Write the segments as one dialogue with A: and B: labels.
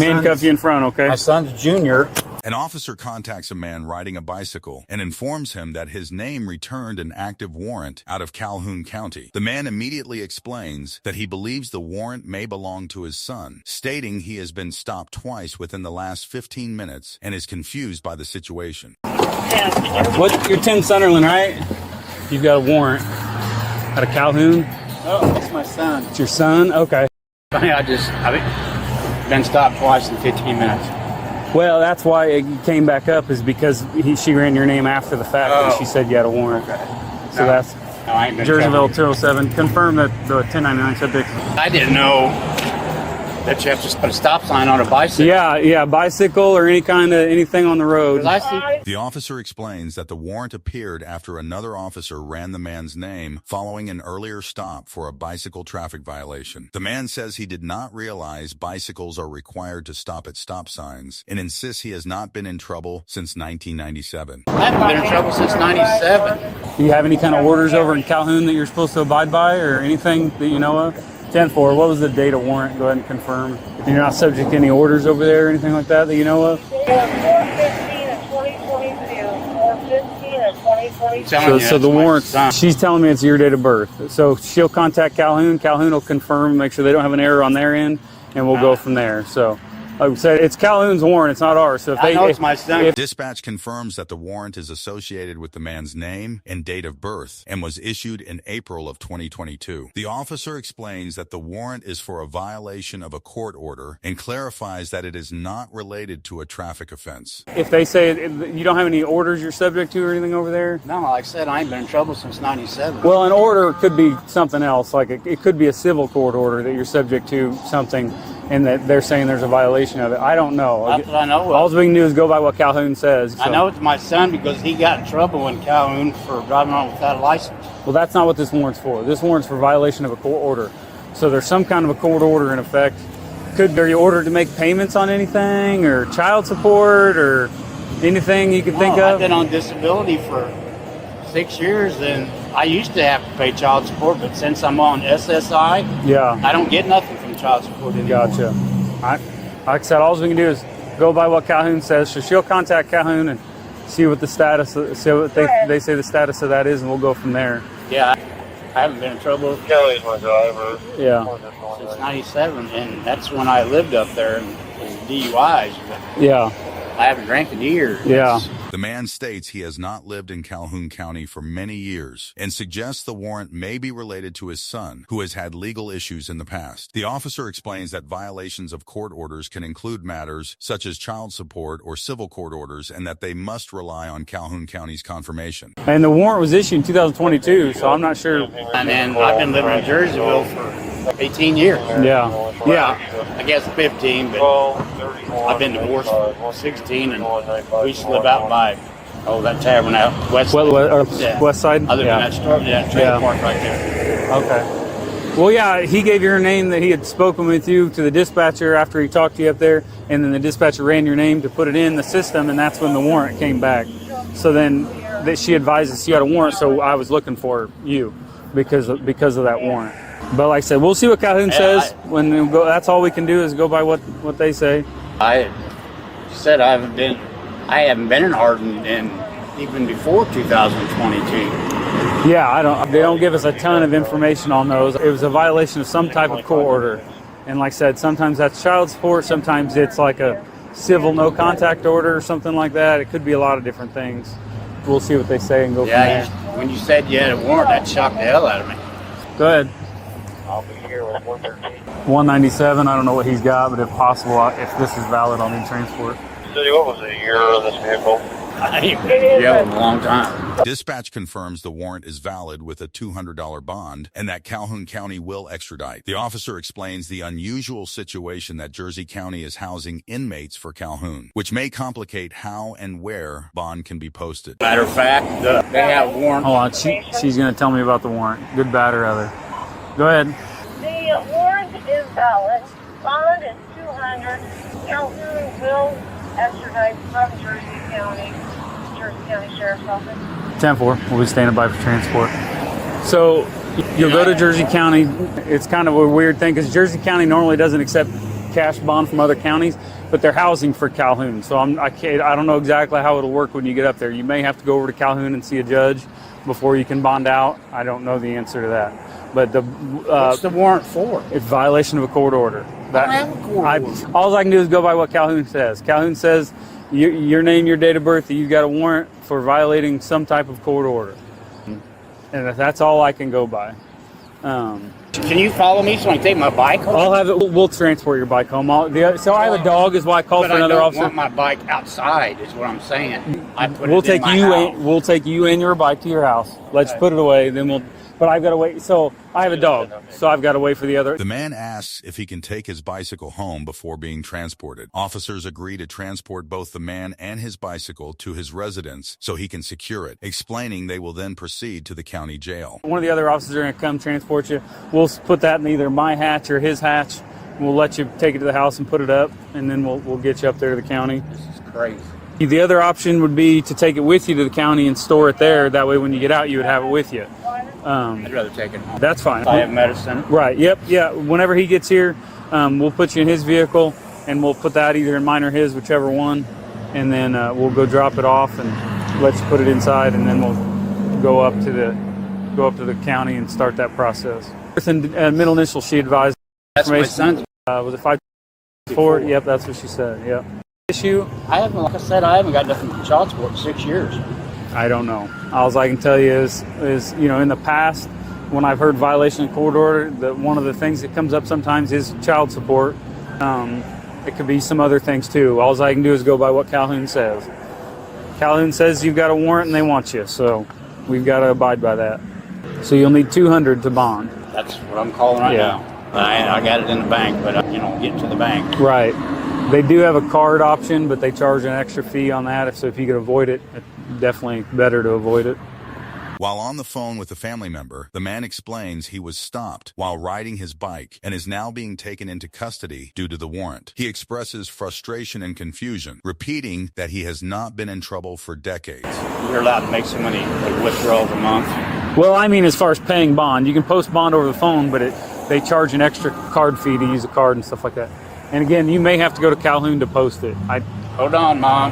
A: Handcuff you in front, okay?
B: My son's Junior.
C: An officer contacts a man riding a bicycle and informs him that his name returned an active warrant out of Calhoun County. The man immediately explains that he believes the warrant may belong to his son, stating he has been stopped twice within the last 15 minutes and is confused by the situation.
A: You're Tim Sunderland, right? You've got a warrant out of Calhoun?
B: Oh, that's my son.
A: It's your son? Okay.
B: I've been stopped twice in 15 minutes.
A: Well, that's why it came back up, is because she ran your name after the fact and she said you had a warrant. Okay. So that's Jerseyville 207. Confirm that the 1099 subject.
B: I didn't know that you have to put a stop sign on a bicycle.
A: Yeah, bicycle or anything on the road.
C: The officer explains that the warrant appeared after another officer ran the man's name following an earlier stop for a bicycle traffic violation. The man says he did not realize bicycles are required to stop at stop signs and insists he has not been in trouble since 1997.
B: I haven't been in trouble since 97.
A: Do you have any kind of orders over in Calhoun that you're supposed to abide by or anything that you know of? 10-4, what was the date of warrant? Go ahead and confirm. You're not subject to any orders over there or anything like that you know of?
D: 415 and 2022. 415 and 2022.
A: So the warrant, she's telling me it's your date of birth. So she'll contact Calhoun. Calhoun will confirm, make sure they don't have an error on their end, and we'll go from there. So like I said, it's Calhoun's warrant, it's not ours. So if
B: it's my son.
C: Dispatch confirms that the warrant is associated with the man's name and date of birth and was issued in April of 2022. The officer explains that the warrant is for a violation of a court order and clarifies that it is not related to a traffic offense.
A: If they say you don't have any orders you're subject to or anything over there?
B: No, like I said, I ain't been in trouble since 97.
A: Well, an order could be something else. Like it could be a civil court order that you're subject to something and that they're saying there's a violation of it. I don't know.
B: That's what I know.
A: All we can do is go by what Calhoun says. So.
B: I know it's my son because he got in trouble in Calhoun for driving on without a license.
A: Well, that's not what this warrant's for. This warrant's for violation of a court order. So there's some kind of a court order in effect. Are you ordered to make payments on anything or child support or anything you can think of?
B: I've been on disability for 6 years and I used to have to pay child support, but since I'm on SSI, I don't get nothing from child support anymore.
A: Gotcha. Like I said, all we can do is go by what Calhoun says. So she'll contact Calhoun and see what the status, see what they say the status of that is, and we'll go from there.
B: Yeah, I haven't been in trouble.
D: Kelly's my driver.
A: Yeah.
B: Since 97, and that's when I lived up there and DUIs.
A: Yeah.
B: I haven't drank in years.
A: Yeah.
C: The man states he has not lived in Calhoun County for many years and suggests the warrant may be related to his son, who has had legal issues in the past. The officer explains that violations of court orders can include matters such as child support or civil court orders and that they must rely on Calhoun County's confirmation.
A: And the warrant was issued in 2022, so I'm not sure.
B: And then I've been living in Jerseyville for 18 years.
A: Yeah.
B: I guess 15, but I've been divorced for 16, and we used to live out by that tavern out west
A: side.
B: Other than that trailer park right there.
A: Okay. Well, yeah, he gave your name that he had spoken with you to the dispatcher after he talked to you up there, and then the dispatcher ran your name to put it in the system, and that's when the warrant came back. So then that she advised us you had a warrant, so I was looking for you because of that warrant. But like I said, we'll see what Calhoun says. When we go, that's all we can do is go by what they say.
B: I said I haven't been in Hardin in even before 2022.
A: Yeah, they don't give us a ton of information on those. It was a violation of some type of court order. And like I said, sometimes that's child support, sometimes it's like a civil no contact order or something like that. It could be a lot of different things. We'll see what they say and go from there.
B: When you said you had a warrant, that shocked the hell out of me.
A: Go ahead.
D: I'll be here with 113.
A: 197, I don't know what he's got, but if possible, if this is valid, I'll need transport.
D: So what was the year of this vehicle?
B: I ain't been in jail in a long time.
C: Dispatch confirms the warrant is valid with a $200 bond and that Calhoun County will extradite. The officer explains the unusual situation that Jersey County is housing inmates for Calhoun, which may complicate how and where bond can be posted.
B: Matter of fact, they have warrants.
A: Hold on, she's going to tell me about the warrant. Good, bad, or other. Go ahead.
D: The warrant is valid. Bond is $200. Calhoun will extradite from Jersey County Sheriff's Office.
A: 10-4. We'll be standing by for transport. So you'll go to Jersey County. It's kind of a weird thing because Jersey County normally doesn't accept cash bond from other counties, but they're housing for Calhoun. So I don't know exactly how it'll work when you get up there. You may have to go over to Calhoun and see a judge before you can bond out. I don't know the answer to that. But
B: what's the warrant for?
A: It's violation of a court order.
B: I don't have a court order.
A: All I can do is go by what Calhoun says. Calhoun says your name, your date of birth, that you've got a warrant for violating some type of court order. And that's all I can go by.
B: Can you follow me so I can take my bike home?
A: I'll have it. We'll transport your bike home. I have a dog, is why I called for another officer.
B: I don't want my bike outside, is what I'm saying.
A: We'll take you and your bike to your house. Let's put it away. Then but I've got to wait. So I have a dog, so I've got to wait for the other.
C: The man asks if he can take his bicycle home before being transported. Officers agree to transport both the man and his bicycle to his residence so he can secure it, explaining they will then proceed to the county jail.
A: One of the other officers are going to come transport you. We'll put that in either my hatch or his hatch. We'll let you take it to the house and put it up, and then we'll get you up there to the county.
B: This is crazy.
A: The other option would be to take it with you to the county and store it there. That way when you get out, you would have it with you.
B: I'd rather take it home.
A: That's fine.
B: I have medicine.
A: Right, yep, yeah. Whenever he gets here, we'll put you in his vehicle, and we'll put that either in mine or his, whichever one, and then we'll go drop it off and let you put it inside, and then we'll go up to the county and start that process. Middle initial, she advised.
B: That's my son's.
A: Was it 554? Yep, that's what she said, yep. Issue?
B: Like I said, I haven't got nothing from child support in 6 years.
A: I don't know. All I can tell you is in the past, when I've heard violation of court order, one of the things that comes up sometimes is child support. It could be some other things too. All I can do is go by what Calhoun says. Calhoun says you've got a warrant and they want you, so we've got to abide by that. So you'll need $200 to bond.
B: That's what I'm calling right now. I got it in the bank, but get to the bank.
A: Right. They do have a card option, but they charge an extra fee on that. So if you could avoid it, it's definitely better to avoid it.
C: While on the phone with a family member, the man explains he was stopped while riding his bike and is now being taken into custody due to the warrant. He expresses frustration and confusion, repeating that he has not been in trouble for decades.
B: You're allowed to make so many withdrawals a month.
A: Well, I mean, as far as paying bond, you can post bond over the phone, but they charge an extra card fee to use a card and stuff like that. And again, you may have to go to Calhoun to post it.
B: Hold on, Mom.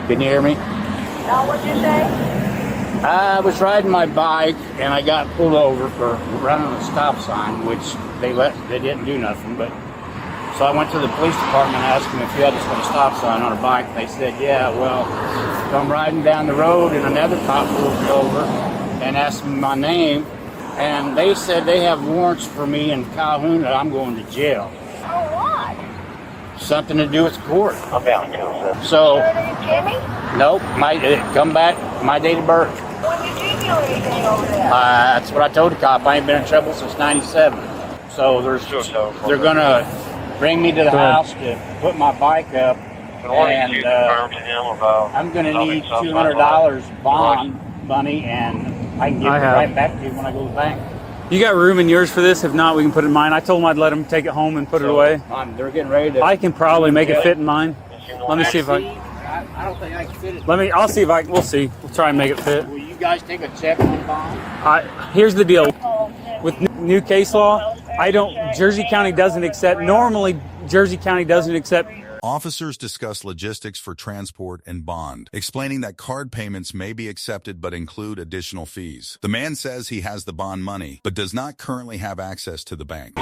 B: Can you hear me?
D: What'd you say?
B: I was riding my bike and I got pulled over for running a stop sign, which they didn't do nothing. But so I went to the police department and asked them if you had to put a stop sign on a bike. They said, yeah. Well, so I'm riding down the road and another cop pulled me over and asked me my name, and they said they have warrants for me in Calhoun that I'm going to jail.
D: Oh, what?
B: Something to do with court.
D: I'm down here.
B: So,
D: Jimmy?
B: nope. Come back. My date of birth.
D: When did you do anything over there?
B: That's what I told the cop. I ain't been in trouble since '97. So they're gonna bring me to the house to put my bike up, and I'm gonna need $200 bond money, and I can give it right back to you when I go to the bank.
A: You got room in yours for this? If not, we can put it in mine. I told him I'd let him take it home and put it away.
B: They're getting ready to.
A: I can probably make it fit in mine. Let me see if I
B: don't think I can fit it.
A: I'll see if we'll see. We'll try and make it fit.
B: Will you guys take a check on the bond?
A: Here's the deal. With new case law, Jersey County doesn't accept, normally Jersey County doesn't accept.
C: Officers discuss logistics for transport and bond, explaining that card payments may be accepted but include additional fees. The man says he has the bond money, but does not currently have access to the bank.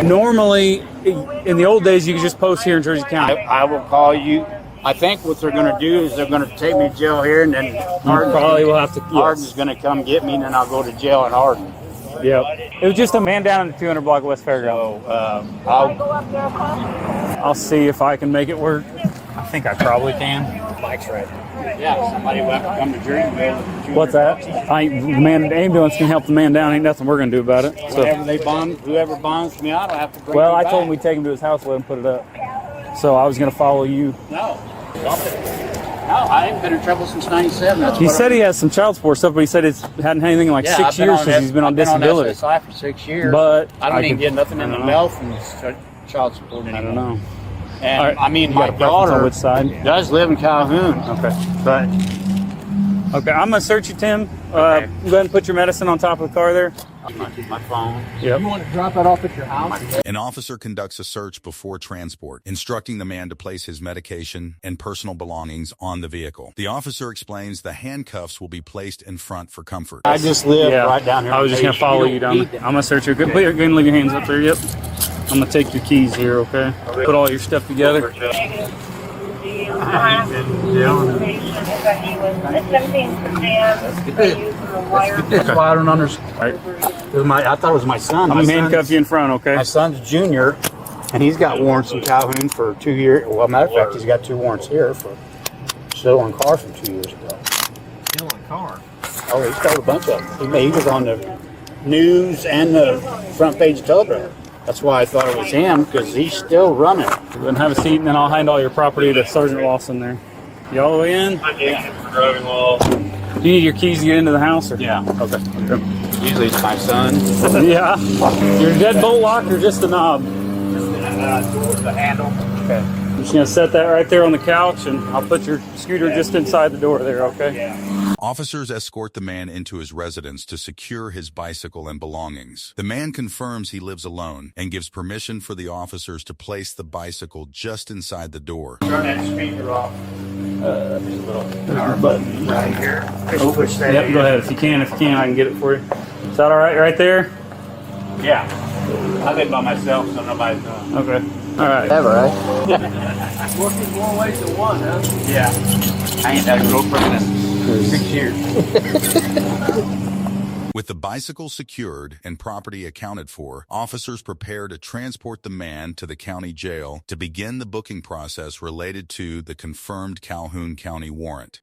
A: Normally, in the old days, you could just post here in Jersey County.
B: I will call you. I think what they're going to do is they're going to take me to jail here, and then Hardin's going to come get me, and then I'll go to jail in Hardin.
A: Yep. It was just a man down in the 200 block of West Fairground.
B: So,
A: I'll see if I can make it work. I think I probably can.
B: Bike's right. Yeah, somebody will have to come to Dreamville.
A: What's that? The ambulance can help the man down. Ain't nothing we're going to do about it. So.
B: Whoever bonds me out, I'll have to bring
A: I told him we'd take him to his house, let him put it up. So I was going to follow you.
B: No, I haven't been in trouble since '97.
A: He said he has some child support stuff, but he said it hadn't had anything in 6 years since he's been on disability.
B: I've been on SSI for 6 years.
A: But
B: I don't even get nothing in the mail from child support anymore.
A: I don't know.
B: And
A: right.
B: my daughter
A: on which side?
B: does live in Calhoun.
A: Okay.
B: But
A: Okay, I'm gonna search you, Tim.
B: Okay.
A: Go ahead and put your medicine on top of the car there.
B: My phone.
A: Yep.
E: You want to drop that off at your house?
C: An officer conducts a search before transport, instructing the man to place his medication and personal belongings on the vehicle. The officer explains the handcuffs will be placed in front for comfort.
B: I just live right down here.
A: I was just gonna follow you down there. I'm gonna search you. Go ahead and leave your hands up there. Yep. I'm gonna take your keys here. Okay. Put all your stuff together.
D: The last information is that he was attempting to dance by using the wire.
B: That's why I don't understand. I thought it was my son.
A: I'm gonna handcuff you in front. Okay.
B: My son's junior, and he's got warrants in Calhoun for 2 years. Well, matter of fact, he's got 2 warrants here for stolen car from 2 years ago.
E: Stealing a car.
B: Oh, he stole a bunch of them. He was on the news and the front page of Telegram. That's why I thought it was him, because he's still running.
A: Go ahead and have a seat, and then I'll hand all your property to Sergeant Lawson there. You all the way in? Do you need your keys to get into the house? Or?
B: Yeah.
A: Okay.
B: Usually it's my son.
A: Yeah. Your deadbolt lock or just the knob?
B: The handle.
A: Okay. I'm just gonna set that right there on the couch, and I'll put your scooter just inside the door there. Okay.
B: Yeah.
C: Officers escort the man into his residence to secure his bicycle and belongings. The man confirms he lives alone and gives permission for the officers to place the bicycle just inside the door.
B: Turn that speaker off. There's a little power button right here. Push that.
A: Yep. Go ahead if you can. If you can, I can get it for you. Is that all right right there?
B: Yeah. I live by myself, so nobody's doing.
A: Okay. All right.
E: Ever, right? Working more ways than one, huh?
B: Yeah. I ain't had a girlfriend in 6 years.
C: With the bicycle secured and property accounted for, officers prepare to transport the man to the county jail to begin the booking process related to the confirmed Calhoun County warrant.